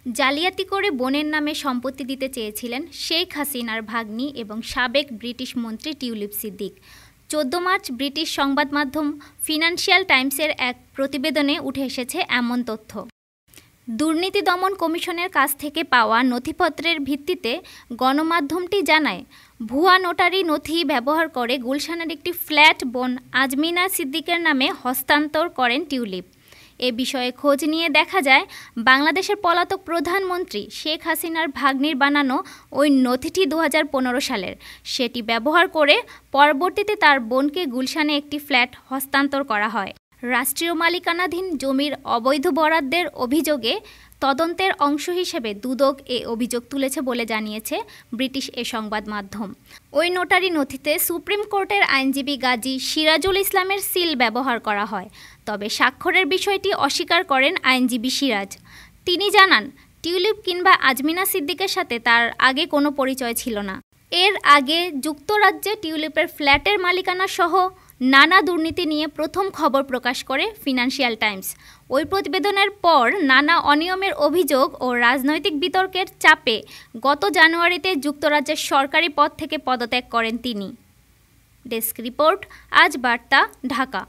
জালিয়াতি করে বোনের নামে সম্পত্তি দিতে চেয়েছিলেন শেখ হাসিনার ভাগ্নি এবং সাবেক ব্রিটিশ মন্ত্রী টিউলিপ সিদ্দিক। ১৪ মার্চ ব্রিটিশ সংবাদ মাধ্যম ফিনান্সিয়াল টাইমসের এক প্রতিবেদনে উঠে এসেছে এমন তথ্য। দুর্নীতি দমন কমিশনের কাছ থেকে পাওয়া নথিপত্রের ভিত্তিতে গণমাধ্যমটি জানায়, ভুয়া নোটারি নথি ব্যবহার করে গুলশানের একটি ফ্ল্যাট বোন আজমিনা সিদ্দিকের নামে হস্তান্তর করেন টিউলিপ। এ বিষয়ে খোঁজ নিয়ে দেখা যায়, বাংলাদেশের পলাতক প্রধানমন্ত্রী শেখ হাসিনার ভাগ্নির বানানো ওই নথিটি ২০১৫ সালের। সেটি ব্যবহার করে পরবর্তীতে তার বোনকে গুলশানে একটি ফ্ল্যাট হস্তান্তর করা হয়। রাষ্ট্রীয় মালিকানাধীন জমির অবৈধ বরাদ্দের অভিযোগে তদন্তের অংশ হিসেবে দুদক এ অভিযোগ তুলেছে বলে জানিয়েছে ব্রিটিশ এ সংবাদ মাধ্যম। ওই নোটারি নথিতে সুপ্রিম কোর্টের আইনজীবী গাজী সিরাজুল ইসলামের সিল ব্যবহার করা হয়। তবে স্বাক্ষরের বিষয়টি অস্বীকার করেন আইনজীবী সিরাজ। তিনি জানান, টিউলিপ কিংবা আজমিনা সিদ্দিকের সাথে তার আগে কোনো পরিচয় ছিল না। এর আগে যুক্তরাজ্যে টিউলিপের ফ্ল্যাটের মালিকানা সহ নানা দুর্নীতি নিয়ে প্রথম খবর প্রকাশ করে ফিনান্সিয়াল টাইমস। ওই প্রতিবেদনের পর নানা অনিয়মের অভিযোগ ও রাজনৈতিক বিতর্কের চাপে গত জানুয়ারিতে যুক্তরাজ্যের সরকারি পদ থেকে পদত্যাগ করেন তিনি। ডেস্ক রিপোর্ট, আজ বার্তা, ঢাকা।